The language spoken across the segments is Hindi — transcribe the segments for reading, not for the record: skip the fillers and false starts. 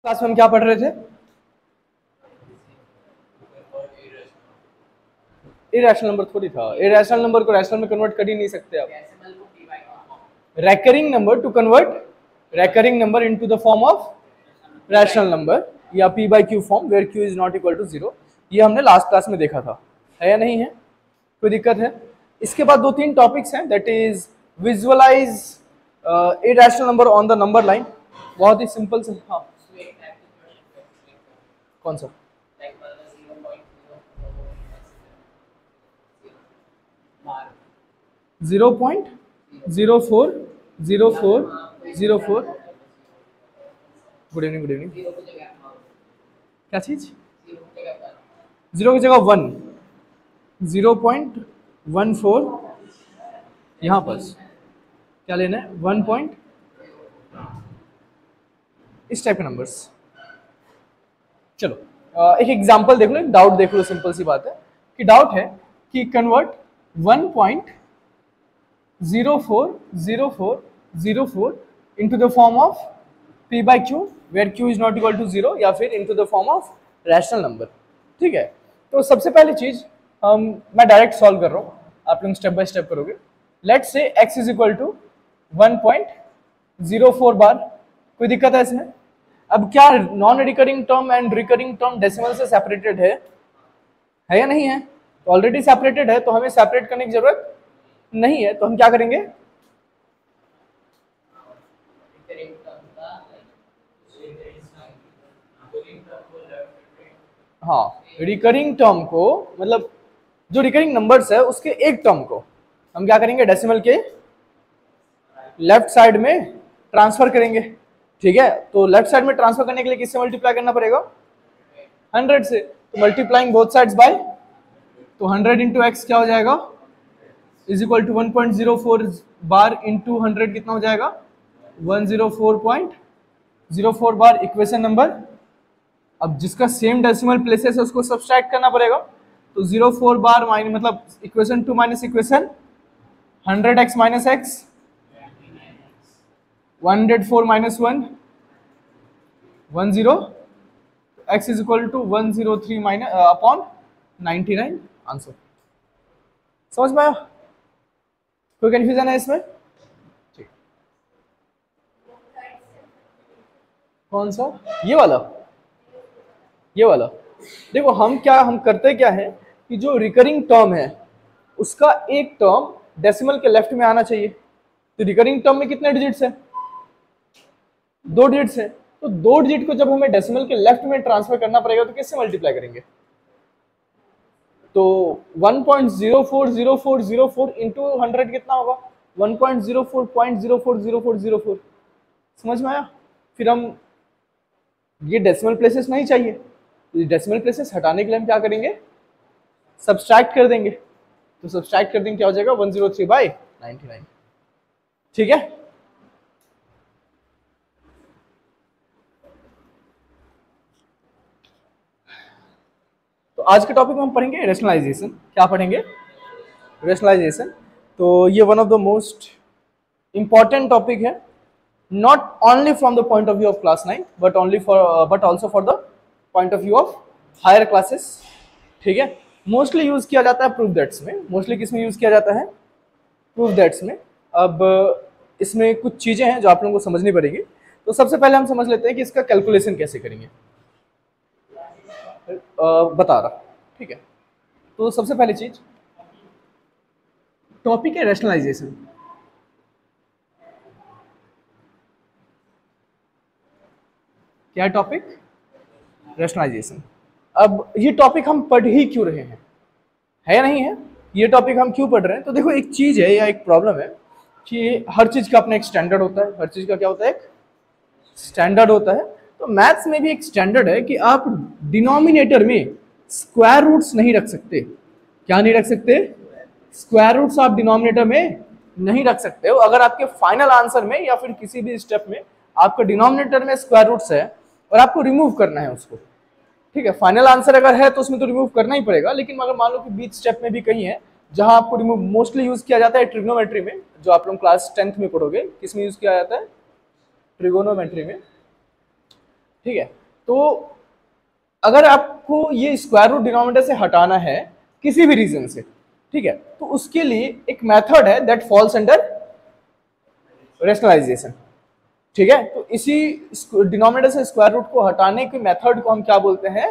क्लास में हम क्या पढ़ रहे थे? इरेशनल नंबर थोड़ी था। इरेशनल नंबर को रैशनल में कन्वर्ट कर ही नहीं सकते आप। Recurring number to convert recurring number into the form of rational number या p by Q form where q is not equal to 0, ये हमने लास्ट क्लास में देखा था। है या नहीं है? कोई दिक्कत है? इसके बाद दो तीन टॉपिक्स हैं, that is visualise irrational number on the number line. बहुत ही सिंपल से। हाँ, कौन सा? Zero point zero four zero four zero four. Good evening, good evening. क्या चीज? जीरो की जगह 1, 0.14 यहाँ पर क्या लेना है? 1 पॉइंट, इस टाइप के नंबर्स। चलो एक एग्जांपल देख लो, एक डाउट देख लो। सिंपल सी बात है कि डाउट है कि convert 1.040404 into the form of p by q where q is not equal to 0 या फिर into the form of rational number. ठीक है, तो सबसे पहली चीज मैं डायरेक्ट सॉल्व कर रहा हूँ, आप लोग स्टेप बाय स्टेप करोगे। Let's say x is equal to 1.04 bar. कोई दिक्कत है इसमें? अब क्या non recurring term and recurring term decimal से सेपरेटेड है या नहीं है? तो ऑलरेडी सेपरेटेड है, तो हमें सेपरेट करने की जरूरत नहीं है। तो हम क्या करेंगे? हाँ, रिकरिंग टर्म को, मतलब जो रिकरिंग नंबर्स है उसके एक टर्म को हम क्या करेंगे? डेसिमल के लेफ्ट साइड में ट्रांसफर करेंगे। ठीक है, तो लेफ्ट साइड में ट्रांसफर करने के लिए किससे मल्टीप्लाई करना पड़ेगा? 100 से। तो मल्टीप्लाइंग बोथ साइड्स बाय, तो 100 इंटू एक्स क्या हो जाएगा? Is equal to 1.04 bar into 100 कितना हो जाएगा? 104.04 बार। इक्वेशन नंबर, अब जिसका सेम डेसिमल प्लेसेस है उसको सब्सट्रैक्ट करना पड़ेगा। तो 04 बार माइनस, मतलब equation 2 minus equation 100x minus X, 104 minus 1 10, x is equal to 103 minus upon 99 answer. समझ में आया? कोई कंफ्यूजन है इसमें? ठीक, कौन सा? ये वाला? ये वाला देखो, हम करते क्या है कि जो रिकरिंग टर्म है उसका एक टर्म डेसिमल के लेफ्ट में आना चाहिए। तो रिकरिंग टर्म में कितने डिजिट्स है? 2 डिजिट्स है। तो 2 डिजिट को जब हमें डेसिमल के लेफ्ट में ट्रांसफर करना पड़ेगा तो किससे मल्टीप्लाई करेंगे? तो 1.040404 इंटू 100 कितना होगा? 1.04040404। समझ में आया? फिर हम, ये डेसिमल प्लेसेस नहीं चाहिए, तो डेसिमल प्लेसेस हटाने के लिए हम क्या करेंगे? सब्सट्रैक्ट कर देंगे। तो सब्सट्रैक्ट कर देंगे, क्या हो जाएगा? 103/99। ठीक है, तो आज के टॉपिक में हम पढ़ेंगे रेशनलाइजेशन। क्या पढ़ेंगे? रेशनलाइजेशन। तो ये one of the most important topic है, not only from the point of view of class 9 but also for the point of view of higher classes. ठीक है, मोस्टली यूज किया जाता है प्रूफ दैट्स में। मोस्टली किस में यूज किया जाता है? प्रूफ दैट्स में। अब इसमें कुछ चीजें हैं जो आप लोगों को समझनी पड़ेगी। तो सबसे पहले हम समझ लेते हैं कि इसका कैलकुलेशन कैसे करेंगे। बता रहा, ठीक है। तो सबसे पहली चीज, टॉपिक है रैशनलाइजेशन। क्या टॉपिक? रैशनलाइजेशन। अब ये टॉपिक हम पढ़ ही क्यों रहे हैं? है या नहीं है? ये टॉपिक हम क्यों पढ़ रहे हैं? तो देखो, एक चीज है या एक प्रॉब्लम है कि हर चीज का अपना एक स्टैंडर्ड होता है। हर चीज का क्या होता है? एक स्टैंडर्ड होता है। तो मैथ्स में भी एक स्टैंडर्ड है कि आप डिनोमिनेटर में स्क्वायर रूट्स नहीं रख सकते। क्या नहीं रख सकते? स्क्वायर रूट्स आप डिनोमिनेटर में नहीं रख सकते हो। अगर आपके फाइनल आंसर में या फिर किसी भी स्टेप में आपका डिनोमिनेटर में स्क्वायर रूट्स है और आपको रिमूव करना है उसको, ठीक है, फाइनल आंसर अगर है तो उसमें तो रिमूव करना ही पड़ेगा। लेकिन अगर मान लो कि बीच स्टेप में भी कहीं है जहां आपको रिमूव, मोस्टली यूज किया जाता है ट्रिग्नोमेट्री में, जो आप लोग क्लास 10th में पढ़ोगे। किसमें यूज किया जाता है? ट्रिगोनोमेट्री में। ठीक है, तो अगर आपको ये स्क्वायर रूट डिनोमिनेटर से हटाना है किसी भी रीजन से, ठीक है, तो उसके लिए एक मेथड है दैट फॉल्स अंडर रैशनलाइजेशन। ठीक है, तो इसी डिनोमिनेटर से स्क्वायर रूट को हटाने के मेथड को हम क्या बोलते हैं?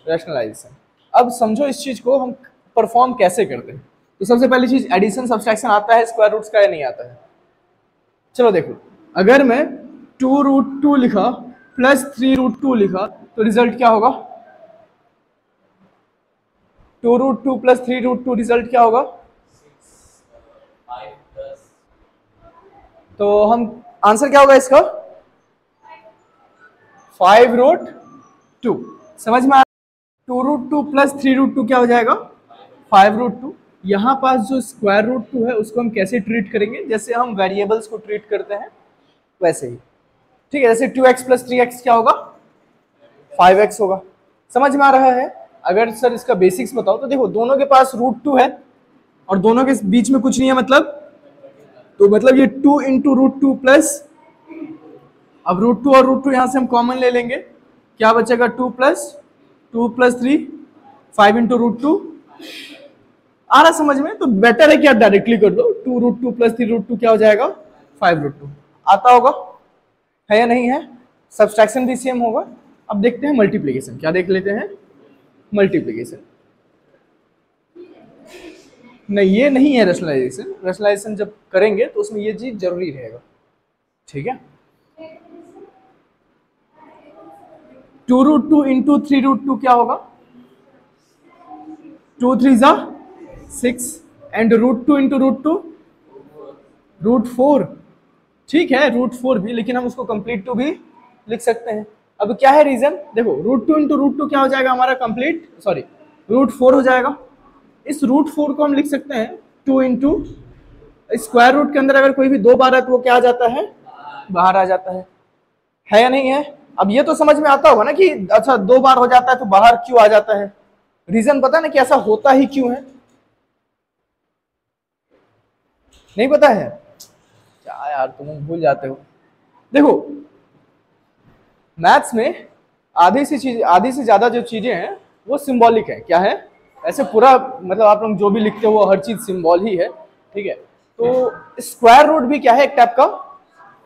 रैशनलाइजेशन। अब समझो इस चीज को हम परफॉर्म कैसे करते हैं। तो सबसे पहली चीज, एडिशन सब्सट्रैक्शन आता है स्क्वायर रूट्स का या नहीं आता है? चलो देखो, अगर मैं 2√2 लिखा प्लस 3√2 लिखा तो रिजल्ट क्या होगा? 2√2 प्लस 3√2 रिजल्ट क्या होगा? तो हम आंसर क्या होगा इसका? 5√2। समझ में आ? 2√2 प्लस 3√2 क्या हो जाएगा? 5√2। यहाँ पास जो स्क्वायर रूट 2 है उसको हम कैसे ट्रीट करेंगे? जैसे हम वेरिएबल्स को ट्रीट करते हैं वैसे ही। ठीक है, जैसे 2x प्लस 3x क्या होगा? 5x होगा। समझ में आ रहा है? अगर सर इसका बेसिक्स बताओ तो देखो, दोनों के पास √2 है और दोनों के बीच में कुछ नहीं है, मतलब तो मतलब ये 2 इंटू √2 प्लस, अब √2 और √2 यहां से हम कॉमन ले लेंगे, क्या बचेगा? 2 प्लस 3, 5 इंटू √2। आ रहा समझ में? तो बेटर है कि आप डायरेक्टली कर लो, 2√2 प्लस 3√2 क्या हो जाएगा? 5√2। आता होगा, है या नहीं है? सब्सट्रैक्शन भी सेम होगा। अब देखते हैं मल्टीप्लीकेशन, क्या देख लेते हैं? मल्टीप्लीकेशन नहीं, ये नहीं है रैशनलाइजेशन। रैशनलाइजेशन जब करेंगे तो उसमें ये चीज जरूरी रहेगा। ठीक है, 2√2 इंटू 3√2 क्या होगा? 2 3 जा 6 एंड √2 इंटू √2 √4। ठीक है, √4 भी, लेकिन हम उसको कंप्लीट टू भी लिख सकते हैं। अब क्या है रीजन? देखो, √2 इंटू √2 क्या हो जाएगा हमारा? कंप्लीट, सॉरी, √4 हो जाएगा। इस √4 को हम लिख सकते हैं 2 इंटू स्क्वायर रूट के अंदर अगर कोई भी 2 बार है तो वो क्या आ जाता है? बाहर आ जाता है या नहीं है? अब ये तो समझ में आता होगा ना कि अच्छा 2 बार हो जाता है तो बाहर क्यों आ जाता है? रीजन पता ना कि ऐसा होता ही क्यों है? नहीं पता है क्या यार, तुम भूल जाते हो। देखो, मैथ्स में आधी से ज्यादा जो चीजें हैं वो सिंबॉलिक है। क्या है? ऐसे पूरा मतलब आप लोग जो भी लिखते हो हर चीज सिंबल ही है। ठीक है, तो स्क्वायर रूट भी क्या है? एक टाइप का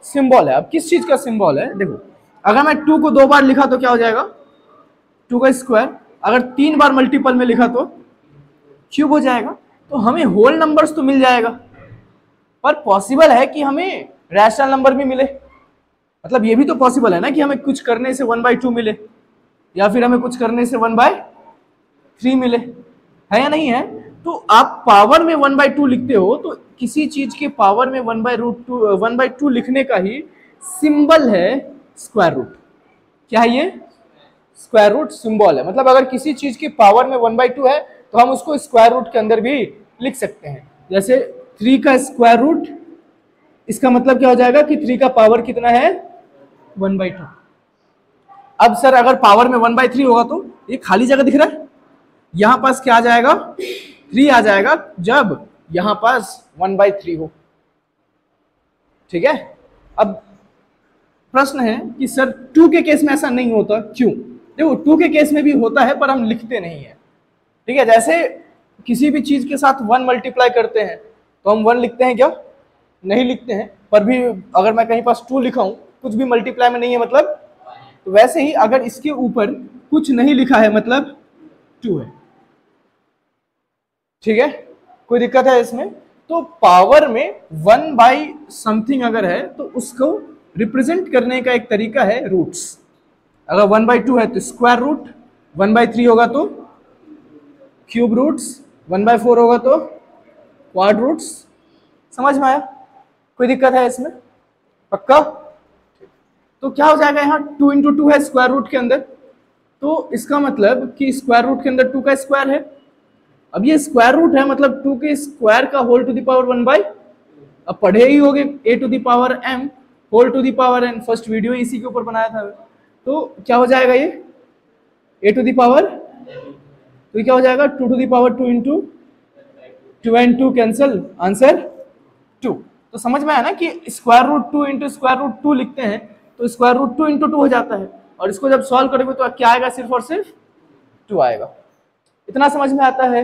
सिंबल है। अब किस चीज का सिंबल है? देखो, अगर मैं 2 को 2 बार लिखा तो क्या हो जाएगा? 2 का स्क्वायर। अगर 3 बार मल्टीपल में लिखा तो क्यूब हो जाएगा। तो हमें होल नंबर्स तो मिल जाएगा, पर पॉसिबल है कि हमें रैशनल नंबर भी मिले। मतलब ये भी तो पॉसिबल है ना कि हमें कुछ करने से 1/2 मिले, या फिर हमें कुछ करने से 1/3 मिले, है या नहीं है? तो आप पावर में 1/2 लिखते हो तो किसी चीज के पावर में 1/2 लिखने का ही सिंबल है स्क्वायर रूट। क्या है ये? स्क्वायर रूट सिंबल है। मतलब अगर किसी चीज की पावर में 1/2 है तो हम उसको स्क्वायर रूट के अंदर भी लिख सकते हैं। जैसे 3 का स्क्वायर रूट, इसका मतलब क्या हो जाएगा कि 3 का पावर कितना है? 1/2। अब सर अगर पावर में 1/3 होगा तो ये खाली जगह दिख रहा है, यहां पास क्या आ जाएगा? 3 आ जाएगा जब यहां पास 1/3 हो। ठीक है, अब प्रश्न है कि सर 2 के केस में ऐसा नहीं होता, क्यों? देखो, 2 के केस में भी होता है पर हम लिखते नहीं है। ठीक है, जैसे किसी भी चीज के साथ 1 मल्टीप्लाई करते हैं तो हम 1 लिखते हैं क्या? नहीं लिखते हैं। पर भी अगर मैं कहीं पास 2 लिखा हूं, कुछ भी मल्टीप्लाई में नहीं है मतलब, तो वैसे ही अगर इसके ऊपर कुछ नहीं लिखा है मतलब 2 है। ठीक है, कोई दिक्कत है इसमें? तो पावर में 1/समथिंग अगर है तो उसको रिप्रेजेंट करने का एक तरीका है रूट्स। अगर 1/2 है तो स्क्वायर रूट, 1/3 होगा तो क्यूब रूट्स, 1/4 होगा तो क्वाड रूट्स। समझ में आया? कोई दिक्कत है इसमें? पक्का? तो क्या हो जाएगा? यहाँ 2 इंटू 2 है स्क्वायर रूट के अंदर, तो इसका मतलब कि स्क्वायर रूट के अंदर 2 का स्क्वायर है। अब ये स्क्वायर रूट है मतलब 2 के स्क्वायर का होल टू द पावर 1/, अब पढ़े ही होगे a to the power m whole to the power n, first video इसी के ऊपर बनाया था। तो क्या हो जाएगा ये? a टू द पावर, तो क्या हो जाएगा? 2 to the power 2 into 2 and 2 cancel, answer 2। तो समझ में आया ना कि square root 2 into square root 2 लिखते हैं तो स्क्वायर रूट 2 इंटू 2 हो जाता है। और इसको जब सॉल्व करोगे तो क्या आएगा, सिर्फ और सिर्फ 2 आएगा। इतना समझ में आता है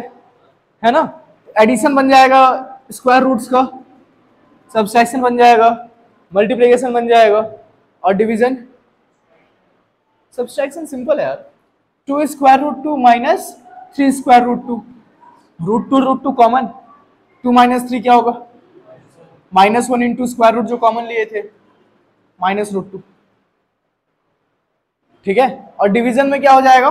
ना। एडिशन बन जाएगा स्क्वायर रूट्स का, सब्सट्रैक्शन बन जाएगा, मल्टीप्लिकेशन बन जाएगा, और डिवीजन। सब्सट्रैक्शन सिंपल है यार, 2 square root 2 minus 3 square root 2, root 2 common, 2 minus 3 क्या होगा, -1 इंटू स्क्वायर रूट जो कॉमन लिए थे, -√2। ठीक है, और डिवीजन में क्या हो जाएगा,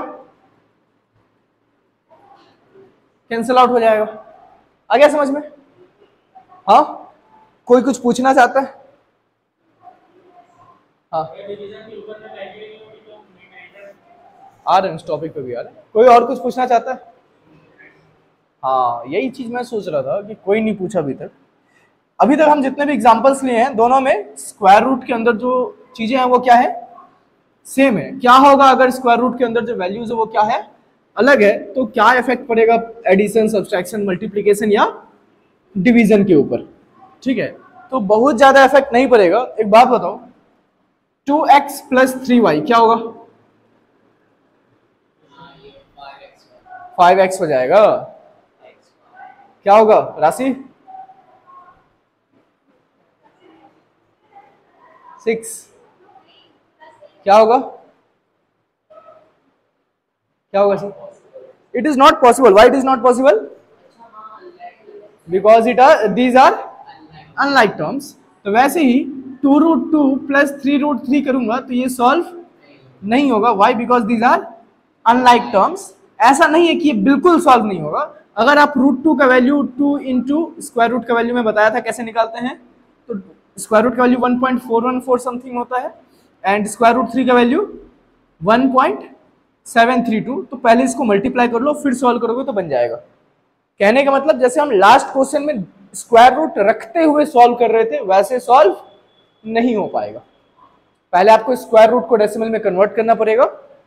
कैंसिल आउट हो जाएगा। आ गया समझ में? हाँ, कोई कुछ पूछना चाहता है? हाँ, आ रहे हैं इस टॉपिक पे भी आ रहे हैं। कोई और कुछ पूछना चाहता है? हाँ, यही चीज मैं सोच रहा था कि कोई नहीं पूछा अभी तक। अभी तक हम जितने भी एग्जांपल्स लिए हैं, दोनों में स्क्वायर रूट के अंदर जो चीजें हैं वो क्या है, सेम है। क्या होगा अगर स्क्वायर रूट के अंदर जो वैल्यूज है वो क्या है, अलग है, तो क्या इफेक्ट पड़ेगा एडिशन, सब्सट्रैक्शन, मल्टीप्लिकेशन या डिवीजन के ऊपर। ठीक है, तो बहुत ज्यादा इफेक्ट नहीं पड़ेगा। एक बात बताओ, 2x + 3y क्या होगा, 5x हो जाएगा। क्या होगा राशि, 6। क्या होगा, क्या होगा sir? It is not possible. Why it is not possible? Because these are unlike terms. तो वैसे ही 2√2 + 3√3 करूंगा तो ये सॉल्व नहीं होगा। Why? Because these are unlike terms. ऐसा नहीं है कि ये बिल्कुल सॉल्व नहीं होगा। अगर आप √2 का वैल्यू 2 इंटू स्क्वायर रूट का वैल्यू में बताया था कैसे निकालते हैं, तो स्क्वायर रूट का वैल्यू 1.414 समथिंग होता है, एंड स्क्वायर रूट 3 का वैल्यू 1.732। तो पहले इसको मल्टीप्लाई कर लो, फिर सॉल्व करोगे तो बन जाएगा। कहने का मतलब जैसे हम लास्ट क्वेश्चन में स्क्वायर रूट रखते हुए सॉल्व कर रहे थे, वैसे सॉल्व नहीं हो पाएगा। पहले आपको स्क्वायर रूट को डेसिमल में कन्वर्ट करना पड़ेगा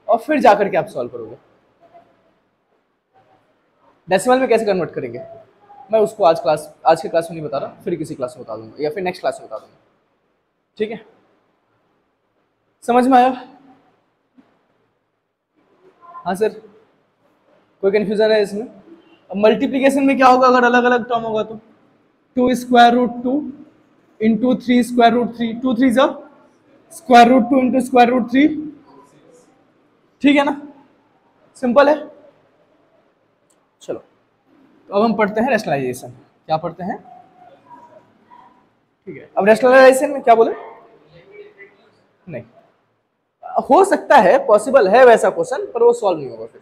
और फिर जाकर के आप सॉल्व करोगे। डेसिमल में कैसे कन्वर्ट करेंगे मैं उसको आज के क्लास में नहीं बता रहा, फिर किसी क्लास में बता दूंगा या फिर नेक्स्ट क्लास में बता दूंगा। ठीक है, समझ में आया? हाँ सर, कोई कंफ्यूजन है इसमें? अब मल्टीप्लीकेशन में क्या होगा अगर अलग अलग टर्म होगा तो, 2 square root 2 into 3 square root 3, 2 3 जब square root 2 into square root 3। ठीक है ना, सिंपल है। चलो, तो अब हम पढ़ते हैं रैशनलाइजेशन। क्या पढ़ते हैं? ठीक है, अब रैशनलाइजेशन में क्या बोले, नहीं हो सकता है, पॉसिबल है वैसा क्वेश्चन, पर वो सॉल्व नहीं होगा फिर।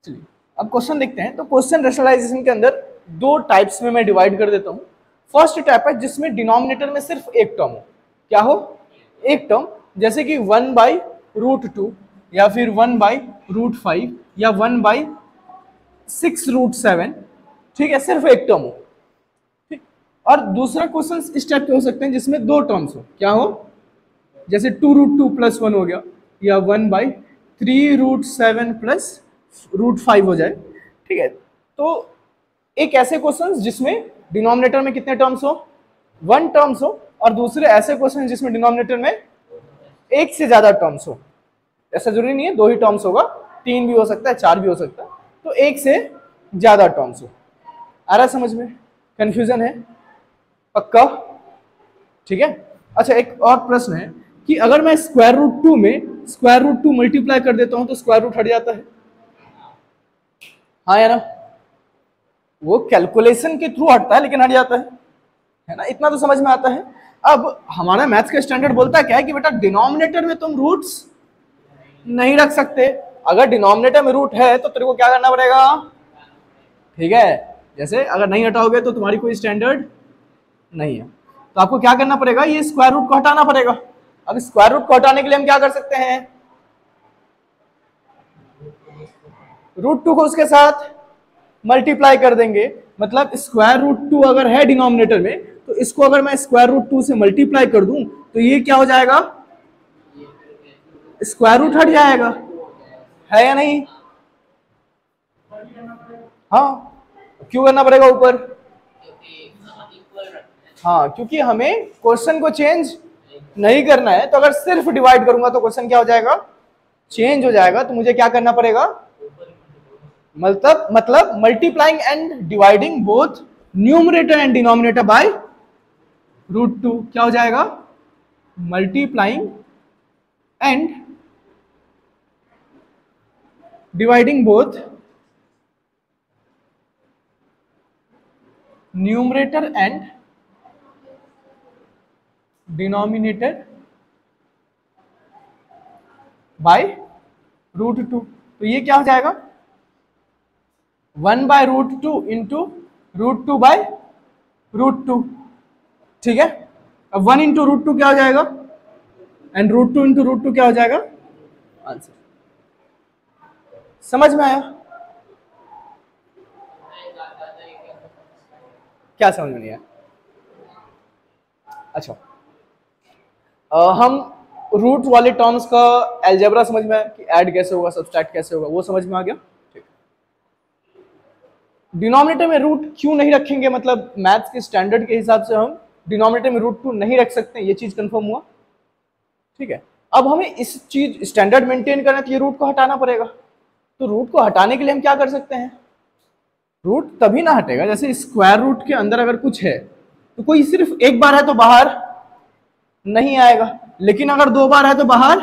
चलिए अब क्वेश्चन देखते हैं। तो क्वेश्चन रैशनलाइजेशन के अंदर 2 टाइप्स में मैं डिवाइड कर देता हूं। फर्स्ट टाइप है जिसमें डिनोमिनेटर में सिर्फ एक टर्म हो। क्या हो? एक टर्म, जैसे कि 1/√2 या फिर 1/√5 या 1/6√7। ठीक है, सिर्फ एक टर्म हो। ठीक, और दूसरा क्वेश्चन इस टाइप के हो सकते हैं जिसमें 2 टर्म्स हो। क्या हो? जैसे 2√2 + 1 हो गया, या 1/3√7 + √5 हो जाए। ठीक है, तो एक ऐसे क्वेश्चन जिसमें डिनोमिनेटर में कितने टर्म्स हो, 1 टर्म्स हो, और दूसरे ऐसे क्वेश्चन जिसमें डिनोमिनेटर में एक से ज्यादा टर्म्स हो। ऐसा जरूरी नहीं है 2 ही टर्म्स होगा, 3 भी हो सकता है, 4 भी हो सकता है, तो एक से ज्यादा टर्म्स हो। आ रहा समझ में? कंफ्यूजन है? पक्का? ठीक है। अच्छा, एक और प्रश्न है कि अगर मैं स्क्वायर रूट 2 में स्क्वायर रूट 2 मल्टीप्लाई कर देता हूं तो स्क्वायर रूट हट जाता है? हाँ या ना? वो कैलकुलेशन के थ्रू हटता है लेकिन हट जाता है ना? इतना तो समझ में आता है। अब हमारा मैथ्स का स्टैंडर्ड बोलता है क्या है कि बेटा डिनोमिनेटर में तुम रूट्स नहीं रख सकते। अगर डिनोमिनेटर में रूट है तो तेरे को क्या करना पड़ेगा? ठीक है, जैसे अगर नहीं हटाओगे तो तुम्हारी कोई स्टैंडर्ड नहीं है, तो आपको क्या करना पड़ेगा, ये स्क्वायर रूट को हटाना पड़ेगा। अब स्क्वायर रूट को हटाने के लिए हम क्या कर सकते हैं, √2 को उसके साथ मल्टीप्लाई कर देंगे। मतलब स्क्वायर रूट 2 अगर है डिनोमिनेटर में, तो इसको अगर मैं स्क्वायर रूट 2 से मल्टीप्लाई कर दूं तो ये क्या हो जाएगा, स्क्वायर रूट हट जाएगा। है या नहीं? हाँ, क्यों करना पड़ेगा ऊपर? हाँ, क्योंकि हमें क्वेश्चन को चेंज नहीं करना है तो अगर सिर्फ डिवाइड करूंगा तो क्वेश्चन क्या हो जाएगा, चेंज हो जाएगा। तो मुझे क्या करना पड़ेगा, मतलब multiplying and dividing both numerator and denominator by √2। क्या हो जाएगा, multiplying and dividing both numerator and denominator by √2। तो ये क्या हो जाएगा, 1/√2 इंटू √2 बाय √2। ठीक है, अब 1 इंटू √2 क्या हो जाएगा, एंड √2 इंटू √2 क्या हो जाएगा, आंसर। समझ में आया? क्या समझ में नहीं आया? अच्छा, हम रूट वाले टर्म्स का अलजेब्रा समझ में आया कि ऐड कैसे होगा, सब्सट्रैक्ट कैसे होगा, वो समझ में आ गया। ठीक, डिनोमिनेटर में रूट क्यों नहीं रखेंगे, मतलब मैथ्स के स्टैंडर्ड के हिसाब से हम डिनोमिनेटर में √2 नहीं रख सकते, ये चीज कंफर्म हुआ। ठीक है, अब हमें इस चीज स्टैंडर्ड मेंटेन करना है तो ये रूट को हटाना पड़ेगा। तो रूट को हटाने के लिए हम क्या कर सकते हैं, रूट तभी ना हटेगा जैसे स्क्वायर रूट के अंदर अगर कुछ है तो कोई सिर्फ एक बार है तो बाहर नहीं आएगा, लेकिन अगर 2 बार है तो बाहर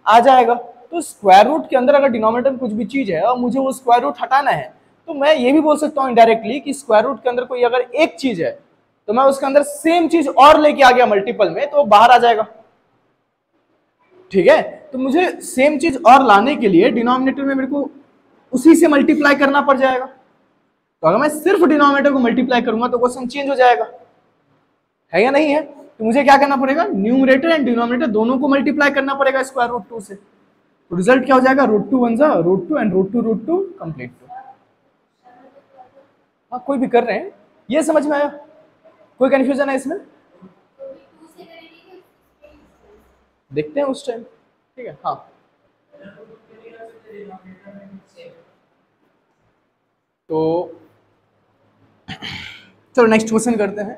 आ जाएगा। तो स्क्वायर रूट के अंदर अगर डिनोमिनेटर में कुछ भी चीज है और मुझे वो स्क्वायर रूट हटाना है तो मैं ये भी बोल सकता हूँ इनडायरेक्टली कि स्क्वायर रूट के अंदर कोई अगर एक चीज है तो मैं उसके अंदर सेम चीज और लेके आ गया मल्टीपल में तो बाहर आ जाएगा। ठीक है, तो मुझे सेम चीज और लाने के लिए डिनोमिनेटर में मेरे को उसी से मल्टीप्लाई करना पड़ जाएगा। तो अगर मैं सिर्फ डिनोमिनेटर को मल्टीप्लाई करूंगा तो क्वेश्चन चेंज हो जाएगा, है या नहीं है? तो मुझे क्या करना पड़ेगा, न्यूमरेटर एंड डिनोमिनेटर दोनों को मल्टीप्लाई करना पड़ेगा स्क्वायर रूट 2 से। तो रिजल्ट क्या हो जाएगा, √2 वन जा √2 एंड √2 कंप्लीट। हाँ, कोई भी कर रहे हैं, ये समझ में आया? कोई कंफ्यूजन है इसमें? देखते हैं उस टाइम। ठीक है, हाँ तो चलो नेक्स्ट क्वेश्चन करते हैं।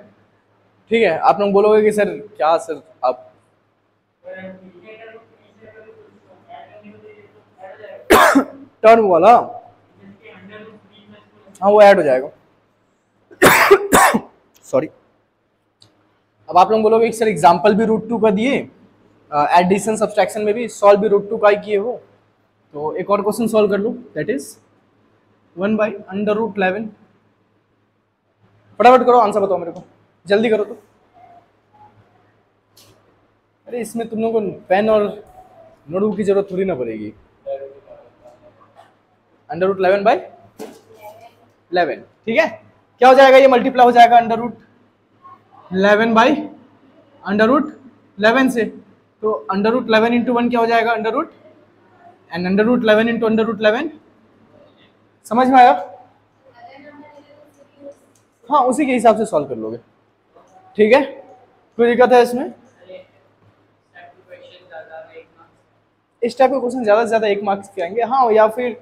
ठीक है, आप लोग बोलोगे कि सर क्या सर आप टर्म वाला, हाँ वो ऐड हो जाएगा। सॉरी, अब आप लोग बोलोगे कि सर एग्जाम्पल भी √2 का दिए, एडिशन सब्सट्रैक्शन में भी सॉल्व भी √2 का ही किए हो, तो एक और क्वेश्चन सॉल्व कर लो, दैट इज 1/√11। फटाफट करो, आंसर बताओ मेरे को, जल्दी करो। तो अरे इसमें तुम लोगों को पेन और नोटबुक की जरूरत थोड़ी ना पड़ेगी। √11/11, ठीक है, क्या हो जाएगा, ये मल्टीप्लाई हो जाएगा √11/√11 से। तो √11 इंटू 1 क्या हो जाएगा, √ एंड √11 इंटू √11। समझ में आया? हाँ, उसी के हिसाब से सॉल्व कर लोगे। ठीक है, कोई दिक्कत है इसमें? इस टाइप के क्वेश्चन ज्यादा से ज्यादा 1 मार्क्स के आएंगे, हाँ, या फिर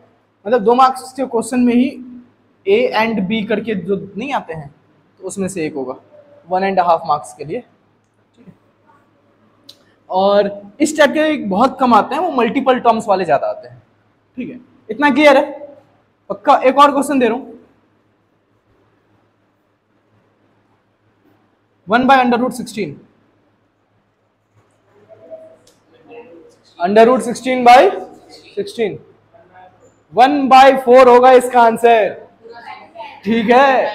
मतलब 2 मार्क्स के क्वेश्चन में ही A एंड B करके जो नहीं आते हैं तो उसमें से एक होगा 1.5 मार्क्स के लिए। ठीक है, और इस टाइप के बहुत कम आते हैं, वो मल्टीपल टर्म्स वाले ज्यादा आते हैं। ठीक है, इतना क्लियर है? पक्का? एक और क्वेश्चन दे रहा हूं, 1/√16, √16/16, 1/4 होगा इसका आंसर। ठीक है,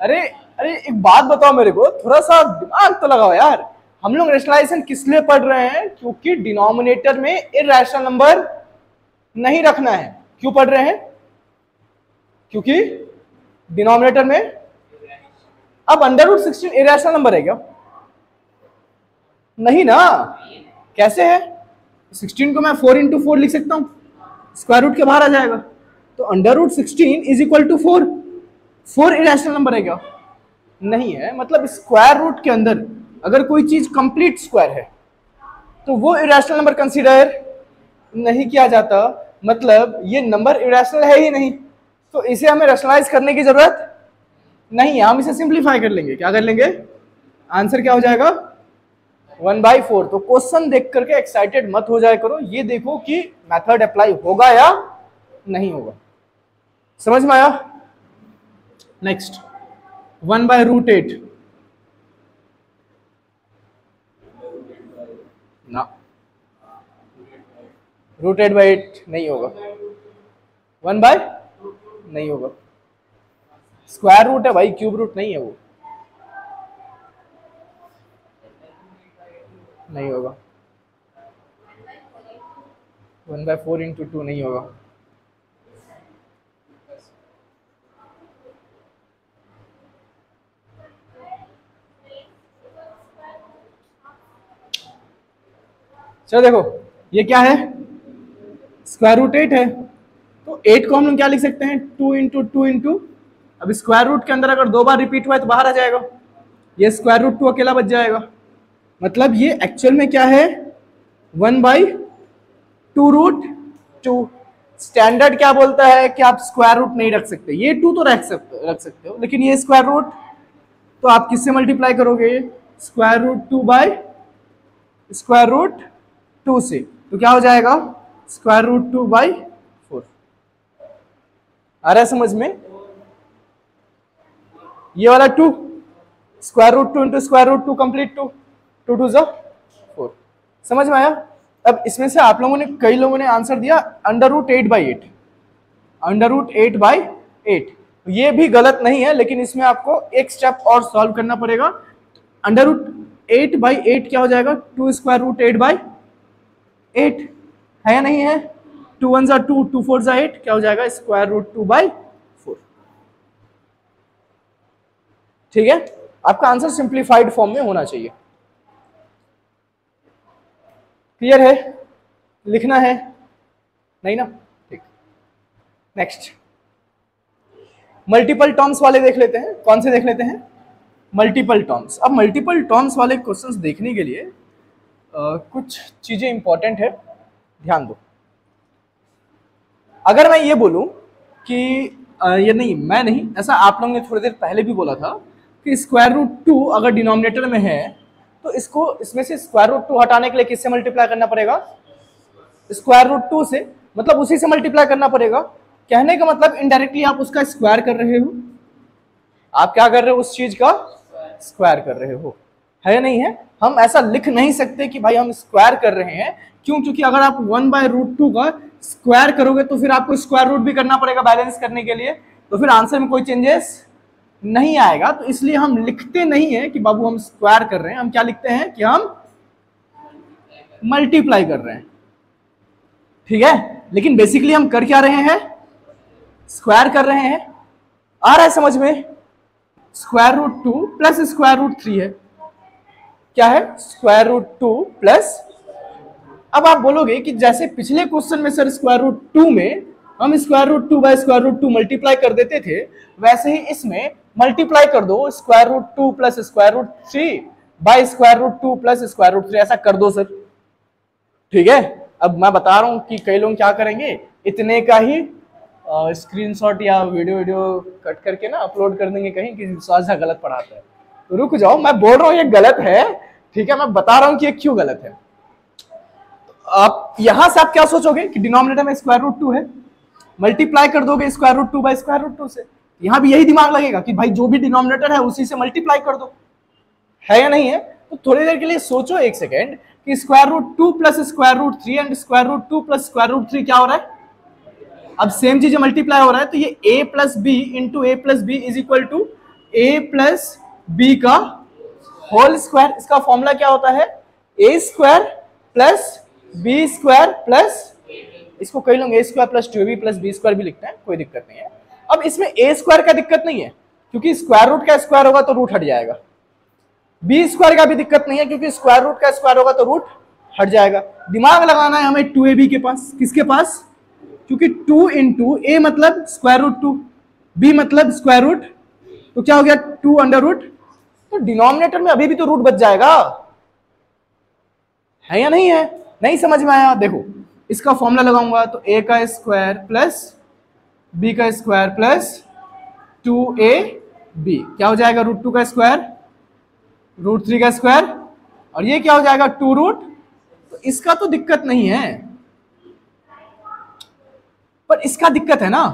अरे अरे एक बात बताओ मेरे को, थोड़ा सा दिमाग तो लगाओ यार। हम लोग रेशनलाइजेशन किस लिए पढ़ रहे हैं, क्योंकि डिनोमिनेटर में इरैशनल नंबर नहीं रखना है। क्यों पढ़ रहे हैं? क्योंकि डिनोमिनेटर में, अब √16 इरैशनल नंबर है क्या? नहीं ना, कैसे है? 16 को मैं 4 इंटू 4 लिख सकता हूं, स्क्वायर रूट के बाहर आ जाएगा। तो √16 is equal to 4। 4 irrational number है क्या? नहीं है, मतलब स्क्वायर रूट के अंदर अगर कोई चीज कंप्लीट स्क्वायर है तो वो इरैशनल नंबर कंसीडर नहीं किया जाता, मतलब ये नंबर इरैशनल है ही नहीं, तो इसे हमें रैशनलाइज करने की जरूरत नहीं है, हम इसे सिंप्लीफाई कर लेंगे। क्या कर लेंगे? आंसर क्या हो जाएगा, 1/4। तो क्वेश्चन देख करके एक्साइटेड मत हो जाया करो, ये देखो कि मेथड अप्लाई होगा या नहीं होगा। समझ में आया? नेक्स्ट 1/√8 ना, √8/8 नहीं होगा, 1/, नहीं होगा, स्क्वायर रूट है भाई, क्यूब रूट नहीं है वो, नहीं होगा। 1/4 × 2 नहीं होगा। चलो देखो ये क्या है, √8 है, तो 8 को हम लोग क्या लिख सकते हैं, 2 × 2 × अब स्क्वायर रूट के अंदर अगर 2 बार रिपीट हुआ है तो बाहर आ जाएगा, ये √2 अकेला बच जाएगा। मतलब ये एक्चुअल में क्या है, 1/2√2। स्टैंडर्ड क्या बोलता है कि आप स्क्वायर रूट नहीं रख सकते, ये 2 तो रख सकते हो, लेकिन ये स्क्वायर रूट तो आप किससे मल्टीप्लाई करोगे, √2 से, तो क्या हो जाएगा, √2/4। आ रहा है समझ में? ये वाला 2, √2 × √2 कंप्लीट 2, 2 2 = 4। समझ में आया? अब इसमें से आप लोगों ने, कई लोगों ने आंसर दिया √8/8, √8/8। ये भी गलत नहीं है, लेकिन इसमें आपको एक स्टेप और सॉल्व करना पड़ेगा। √8/8 क्या हो जाएगा, 2 √ 8/8 है या नहीं है, 2 1 = 2, 2 4 = 8, क्या हो जाएगा, √2/4। ठीक है, आपका आंसर सिंप्लीफाइड फॉर्म में होना चाहिए। क्लियर है? लिखना है नहीं ना? ठीक, नेक्स्ट मल्टीपल टर्म्स वाले देख लेते हैं। कौन से देख लेते हैं, मल्टीपल टर्म्स। अब मल्टीपल टर्म्स वाले क्वेश्चंस देखने के लिए कुछ चीजें इंपॉर्टेंट है, ध्यान दो। अगर मैं ये बोलूं कि ये नहीं, मैं नहीं, ऐसा आप लोगों ने थोड़ी देर पहले भी बोला था कि √2 अगर डिनोमिनेटर में है तो इसको, इसमें से √2 हटाने के लिए किससे मल्टीप्लाई करना पड़ेगा, √2 से, मतलब उसी से मल्टीप्लाई करना पड़ेगा। कहने का मतलब इनडायरेक्टली आप उसका स्क्वायर कर रहे हो, आप क्या कर रहे हो, उस चीज का स्क्वायर कर रहे हो, है या नहीं है? हम ऐसा लिख नहीं सकते कि भाई हम स्क्वायर कर रहे हैं, क्यों? क्योंकि अगर आप 1/√2 का स्क्वायर करोगे तो फिर आपको स्क्वायर रूट भी करना पड़ेगा बैलेंस करने के लिए, तो फिर आंसर में कोई चेंजेस नहीं आएगा। तो इसलिए हम लिखते नहीं है कि बाबू हम स्क्वायर कर रहे हैं, हम क्या लिखते हैं कि हम मल्टीप्लाई कर रहे हैं। ठीक है, लेकिन बेसिकली हम कर क्या रहे हैं, स्क्वायर कर रहे हैं। आ रहा है समझ में? √2 प्लस √3 है, क्या है, √2 प्लस, अब आप बोलोगे कि जैसे पिछले क्वेश्चन में सर √2 में हम √2/√2 मल्टीप्लाई कर देते थे, वैसे ही इसमें मल्टीप्लाई कर दो √2 प्लस √3/√2 प्लस √3, ऐसा कर दो सर। ठीक है, अब मैं बता रहा हूं कि कई लोग क्या करेंगे, इतने का ही स्क्रीनशॉट या वीडियो कट करके ना अपलोड कर देंगे कहीं कि विश्वास गलत पढ़ाता है। तो रुक जाओ, मैं बोल रहा हूं ये गलत है, ठीक है, मैं बता रहा हूं कि ये क्यों गलत है। आप यहां से आप क्या सोचोगे कि डिनोमिनेटर में √2 है, मल्टीप्लाई कर दोगे √2/√2 से, यहां भी यही दिमाग लगेगा कि भाई जो भी डिनोमिनेटर है उसी से मल्टीप्लाई कर दो, है या नहीं है? तो थोड़ी देर के लिए सोचो एक सेकेंड कि √2 प्लस √3 एंड √2 प्लस √3 क्या हो रहा है। अब सेम चीज मल्टीप्लाई हो रहा है, तो ये a plus B into a plus B is equal to a plus B का होल स्क्वायर। इसका फॉर्मूला क्या होता है, a square plus B square plus, इसको कई लोग a square plus 2b plus B square भी लिखते हैं, कोई दिक्कत नहीं है। अब इसमें a स्क्वायर का दिक्कत नहीं है क्योंकि स्क्वायर रूट का स्क्वायर होगा तो रूट हट जाएगा, बी स्क्वायर का भी दिक्कत नहीं है क्योंकि स्क्वायर रूट का स्क्वायर होगा तो रूट हट जाएगा। दिमाग लगाना है हमें 2ab के पास, किसके पास, क्योंकि 2 इंटू ए मतलब √2, बी मतलब स्क्वायर रूट, तो क्या हो गया 2√, तो डिनोमिनेटर में अभी भी तो रूट बच जाएगा, है या नहीं है? नहीं समझ में आया? देखो इसका फॉर्मूला लगाऊंगा तो a का स्क्वायर प्लस b का स्क्वायर प्लस 2ab क्या हो जाएगा, √2 का स्क्वायर √3 का स्क्वायर और ये क्या हो जाएगा 2 रूट। तो इसका तो दिक्कत नहीं है, पर इसका दिक्कत है ना,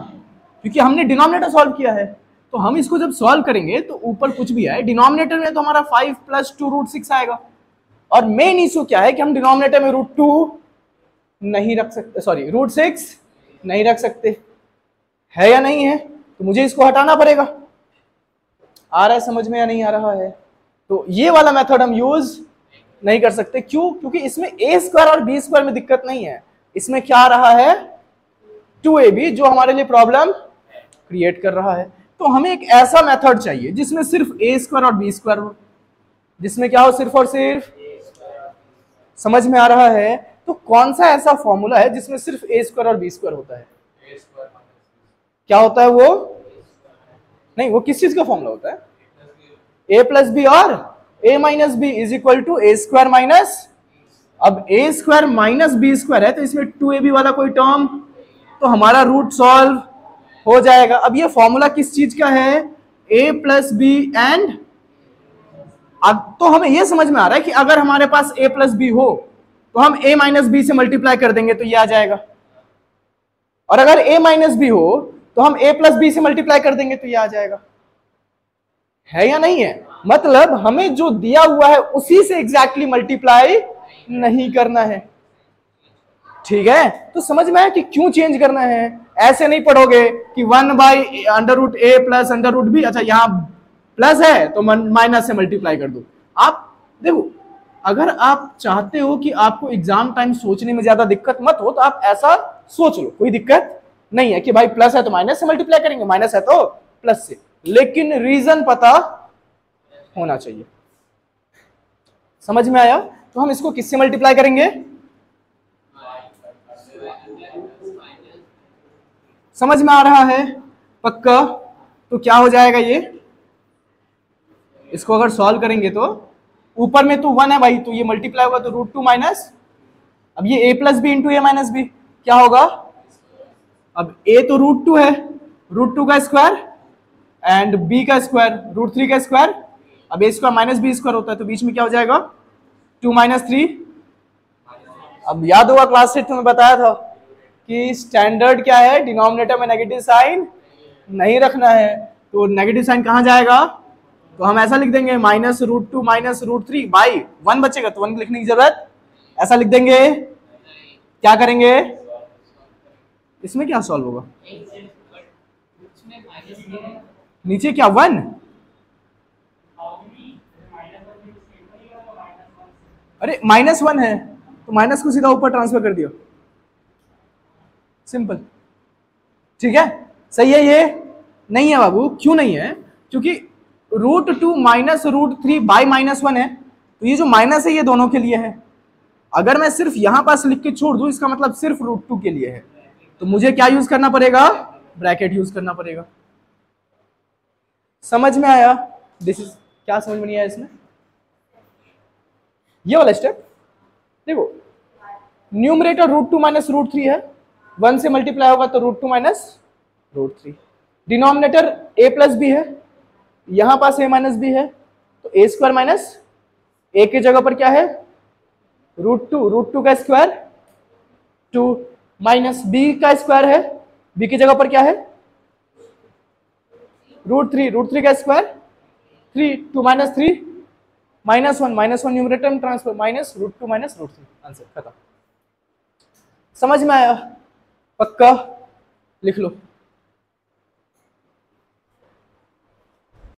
क्योंकि हमने डिनोमिनेटर सॉल्व किया है। तो हम इसको जब सॉल्व करेंगे तो ऊपर कुछ भी आए, डिनोमिनेटर में तो हमारा 5 + 2 रूट 6 आएगा। और मेन इशू क्या है कि हम डिनोमिनेटर में रूट 2 नहीं रख सकते, सॉरी रूट 6 नहीं रख सकते, है या नहीं है? तो मुझे इसको हटाना पड़ेगा। आ रहा है समझ में या नहीं आ रहा है? तो ये वाला मेथड हम यूज नहीं कर सकते। क्यों? क्योंकि इसमें a² और b² में दिक्कत नहीं है, इसमें क्या आ रहा है 2ab, जो हमारे लिए प्रॉब्लम क्रिएट कर रहा है। तो हमें एक ऐसा मेथड चाहिए जिसमें सिर्फ a² और b² हो, जिसमें क्या हो सिर्फ और सिर्फ, समझ में आ रहा है? तो कौन सा ऐसा फॉर्मूला है जिसमें सिर्फ a² और b² होता है? क्या होता है वो? नहीं, वो किस चीज का फॉर्मूला होता है? a + b और a - b = a² माइनस, अब a² - b² है तो इसमें 2ab वाला कोई टर्म, तो हमारा रूट सॉल्व हो जाएगा। अब ये फॉर्मूला किस चीज का है? a + b एंड, अब तो हमें ये समझ में आ रहा है कि अगर हमारे पास a + b हो तो हम a - b से मल्टीप्लाई कर देंगे तो ये आ जाएगा, और अगर a - b हो तो हम a + b से मल्टीप्लाई कर देंगे तो ये आ जाएगा, है या नहीं है? मतलब हमें जो दिया हुआ है उसी से एग्जैक्टली मल्टीप्लाई नहीं करना है, ठीक है? तो समझ में आया कि क्यों चेंज करना है। ऐसे नहीं पढ़ोगे कि 1/√a + √b, अच्छा यहां प्लस है तो माइनस से मल्टीप्लाई कर दो। आप देखो, अगर आप चाहते हो कि आपको एग्जाम टाइम सोचने में ज्यादा दिक्कत मत हो तो आप ऐसा सोच लो, कोई दिक्कत नहीं है कि भाई प्लस है तो माइनस से मल्टीप्लाई करेंगे, माइनस है तो प्लस से, लेकिन रीजन पता होना चाहिए। समझ में आया? तो हम इसको किससे मल्टीप्लाई करेंगे? समझ में आ रहा है? पक्का? तो क्या हो जाएगा ये, इसको अगर सॉल्व करेंगे तो ऊपर में तो 1 है भाई, तो ये मल्टीप्लाई होगा तो √2 माइनस, अब ये a + b × a - b क्या होगा? अब a तो √2 है, √2 का स्क्वायर एंड b का स्क्वायर √3 का स्क्वायर, अब a² - b² होता है तो बीच में क्या हो जाएगा 2 - 3। अब याद होगा क्लास 6 में बताया था कि स्टैंडर्ड क्या है, डिनोमिनेटर में नेगेटिव साइन नहीं रखना है, तो नेगेटिव साइन कहां जाएगा? तो हम ऐसा लिख देंगे -√2 - √3 बाई 1 बचेगा तो 1 लिखने की जरूरत, ऐसा लिख देंगे। क्या करेंगे? इसमें क्या सॉल्व होगा? नीचे क्या 1? अरे -1 है तो माइनस को सीधा ऊपर ट्रांसफर कर दिया, सिंपल, ठीक है? सही है? ये नहीं है बाबू, क्यों नहीं है? क्योंकि √2 - √3 बाई -1 है, तो ये जो माइनस है ये दोनों के लिए है। अगर मैं सिर्फ यहां पास लिख के छोड़ दूं इसका मतलब सिर्फ √2 के लिए है, तो मुझे क्या यूज करना पड़ेगा? ब्रैकेट यूज करना पड़ेगा। समझ में आया? दिस इज, क्या समझ में नहीं आया इसमें? ये वाला स्टेप देखो, न्यूमरेटर √2 - √3 है, 1 से मल्टीप्लाई होगा तो √2 - √3, डिनोमिनेटर a + b है, यहां पास a - b है तो a² माइनस a की जगह पर क्या है √2 का स्क्वायर 2 माइनस b का स्क्वायर है, b की जगह पर क्या है √3 का स्क्वायर 3 2 - 3 -1 न्यूमरेटर में ट्रांसफर -√2 - √3, आंसर खत्म। समझ में आया? पक्का? लिख लो।